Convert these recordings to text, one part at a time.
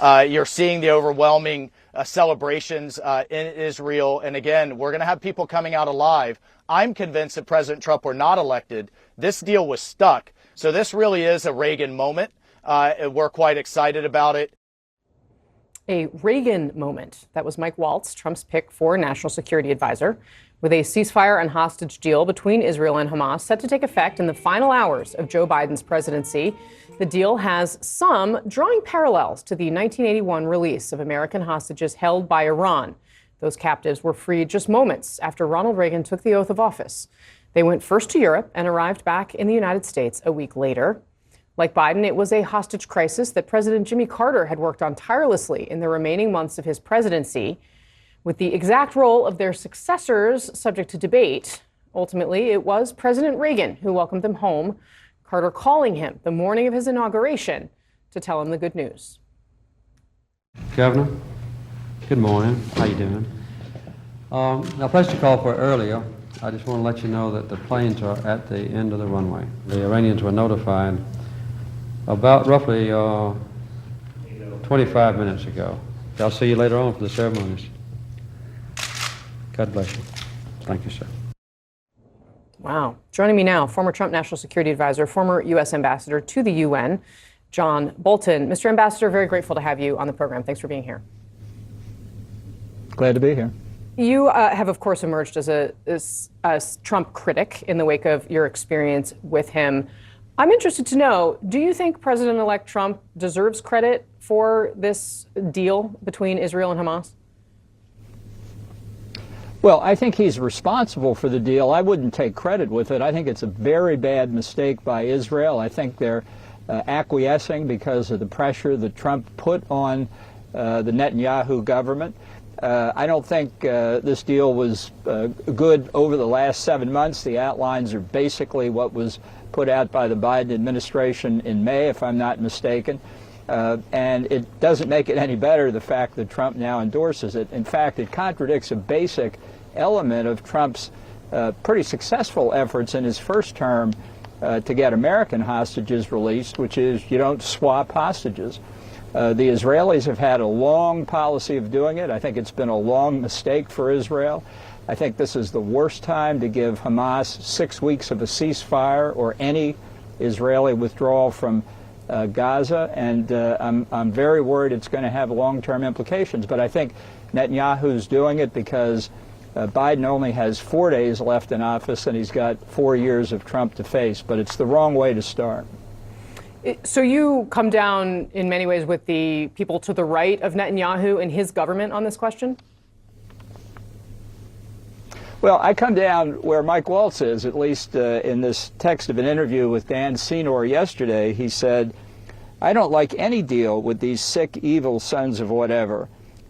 You're seeing the overwhelming celebrations in Israel. And again, we're going to have people coming out alive. I'm convinced that President Trump were not elected. This deal was stuck. So this really is a Reagan moment. We're quite excited about it. A Reagan moment. That was Mike Waltz, Trump's pick for national security advisor, with a ceasefire and hostage deal between Israel and Hamas set to take effect in the final hours of Joe Biden's presidency. The deal has some drawing parallels to the 1981 release of American hostages held by Iran. Those captives were freed just moments after Ronald Reagan took the oath of office. They went first to Europe and arrived back in the United States a week later. Like Biden, it was a hostage crisis that President Jimmy Carter had worked on tirelessly in the remaining months of his presidency. With the exact role of their successors subject to debate, ultimately it was President Reagan who welcomed them home, Carter calling him the morning of his inauguration to tell him the good news. Governor, good morning. How you doing? I placed a call for earlier. I just want to let you know that the planes are at the end of the runway. The Iranians were notified about roughly 25 minutes ago. I'll see you later on for the ceremonies. God bless you. Thank you, sir. Wow. Joining me now, former Trump National Security Advisor, former U.S. Ambassador to the UN, John Bolton. Mr. Ambassador, very grateful to have you on the program. Thanks for being here. Glad to be here. You have, of course, emerged as a Trump critic in the wake of your experience with him. I'm interested to know, do you think President-elect Trump deserves credit for this deal between Israel and Hamas? Well, I think he's responsible for the deal. I wouldn't take credit with it. I think it's a very bad mistake by Israel. I think they're acquiescing because of the pressure that Trump put on the Netanyahu government. I don't think this deal was good over the last 7 months. The outlines are basically what was put out by the Biden administration in May, if I'm not mistaken. And it doesn't make it any better, the fact that Trump now endorses it. In fact, it contradicts a basic element of Trump's pretty successful efforts in his first term to get American hostages released, which is you don't swap hostages. The Israelis have had a long policy of doing it. I think it's been a long mistake for Israel. I think this is the worst time to give Hamas 6 weeks of a ceasefire or any Israeli withdrawal from Gaza, and I'm very worried it's going to have long-term implications. But I think Netanyahu's doing it because Biden only has 4 days left in office, and he's got 4 years of Trump to face. But it's the wrong way to start. So you come down in many ways with the people to the right of Netanyahu and his government on this question? Well, I come down where Mike Waltz is, at least in this text of an interview with Dan Senor yesterday. He said, I don't like any deal with these sick, evil sons of whatever,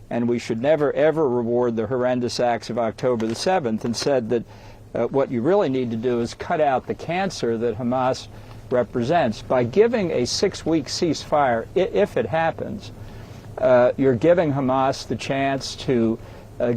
and we should never, ever reward the horrendous acts of October the 7th, and said that what you really need to do is cut out the cancer that Hamas represents. By giving a 6-week ceasefire, if it happens, you're giving Hamas the chance to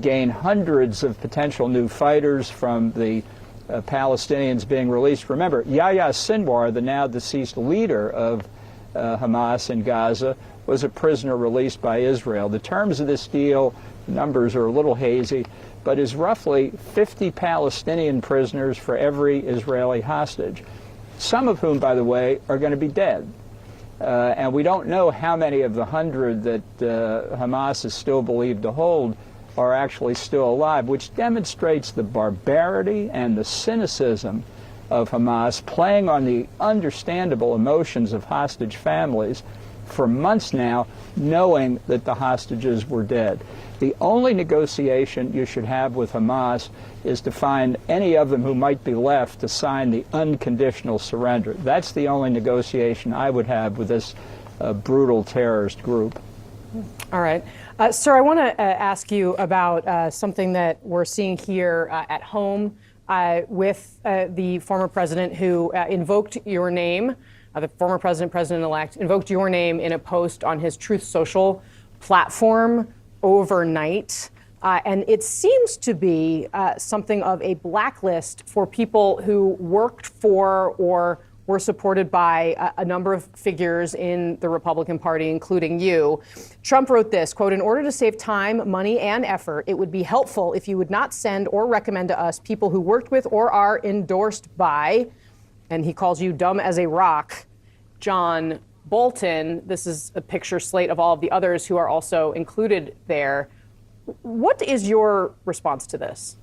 gain hundreds of potential new fighters from the Palestinians being released. Remember, Yahya Sinwar, the now deceased leader of Hamas in Gaza, was a prisoner released by Israel. The terms of this deal, the numbers are a little hazy, but is roughly 50 Palestinian prisoners for every Israeli hostage, some of whom, by the way, are going to be dead. And we don't know how many of the 100 that Hamas is still believed to hold are actually still alive, which demonstrates the barbarity and the cynicism of Hamas playing on the understandable emotions of hostage families for months now, knowing that the hostages were dead. The only negotiation you should have with Hamas is to find any of them who might be left to sign the unconditional surrender. That's the only negotiation I would have with this brutal terrorist group. All right. Sir, I want to ask you about something that we're seeing here at home with the former president who invoked your name, the former president-elect, invoked your name in a post on his Truth Social platform overnight. And it seems to be something of a blacklist for people who worked for or were supported by a number of figures in the Republican Party, including you. Trump wrote this, quote, "In order to save time, money, and effort, it would be helpful if you would not send or recommend to us people who worked with or are endorsed by," and he calls you dumb as a rock, "John Bolton." This is a picture slate of all of the others who are also included there. What is your response to this?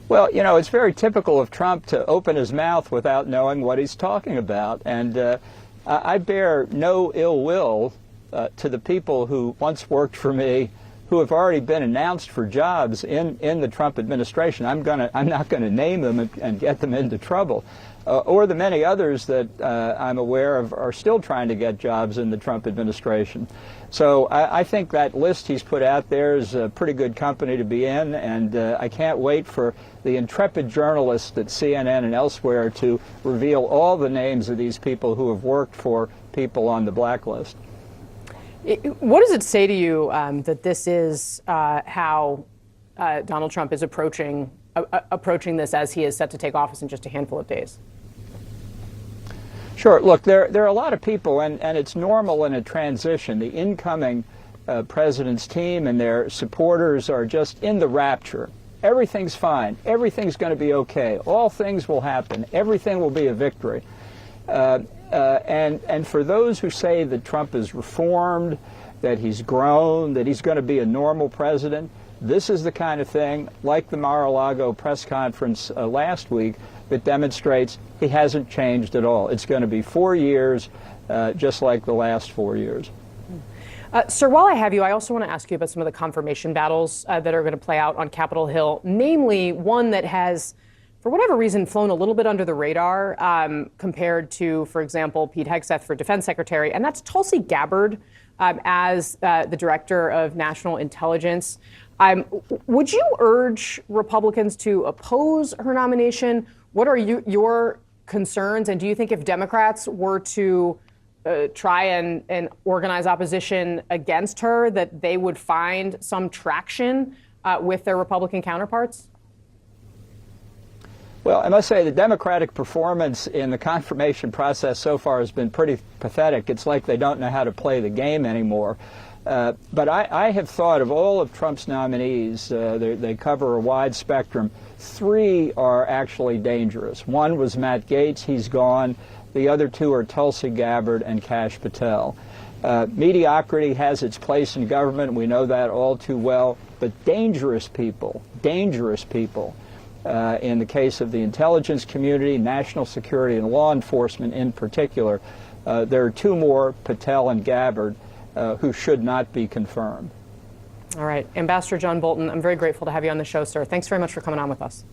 Well, you know, it's very typical of Trump to open his mouth without knowing what he's talking about. And I bear no ill will to the people who once worked for me, who have already been announced for jobs in the Trump administration. I'm not going to name them and get them into trouble. Or the many others that I'm aware of are still trying to get jobs in the Trump administration. So I think that list he's put out there is a pretty good company to be in, and I can't wait for the intrepid journalists at CNN and elsewhere to reveal all the names of these people who have worked for people on the blacklist. What does it say to you that this is how Donald Trump is approaching this as he is set to take office in just a handful of days? Sure. Look, there are a lot of people, and it's normal in a transition. The incoming president's team and their supporters are just in the rapture. Everything's fine. Everything's going to be okay. All things will happen. Everything will be a victory. And for those who say that Trump is reformed, that he's grown, that he's going to be a normal president, this is the kind of thing, like the Mar-a-Lago press conference last week, that demonstrates he hasn't changed at all. It's going to be 4 years, just like the last 4 years. Sir, while I have you, I also want to ask you about some of the confirmation battles that are going to play out on Capitol Hill, namely one that has, for whatever reason, flown a little bit under the radar compared to, for example, Pete Hegseth for Defense Secretary, and that's Tulsi Gabbard as the Director of National Intelligence. Would you urge Republicans to oppose her nomination? What are your concerns? And do you think if Democrats were to try and organize opposition against her, that they would find some traction with their Republican counterparts? Well, I must say the Democratic performance in the confirmation process so far has been pretty pathetic. It's like they don't know how to play the game anymore. But I have thought of all of Trump's nominees, they cover a wide spectrum. 3 are actually dangerous. One was Matt Gaetz, he's gone. The other 2 are Tulsi Gabbard and Kash Patel. Mediocrity has its place in government, we know that all too well, but dangerous people, in the case of the intelligence community, national security, and law enforcement in particular, there are 2 more, Patel and Gabbard, who should not be confirmed. All right. Ambassador John Bolton, I'm very grateful to have you on the show, sir. Thanks very much for coming on with us.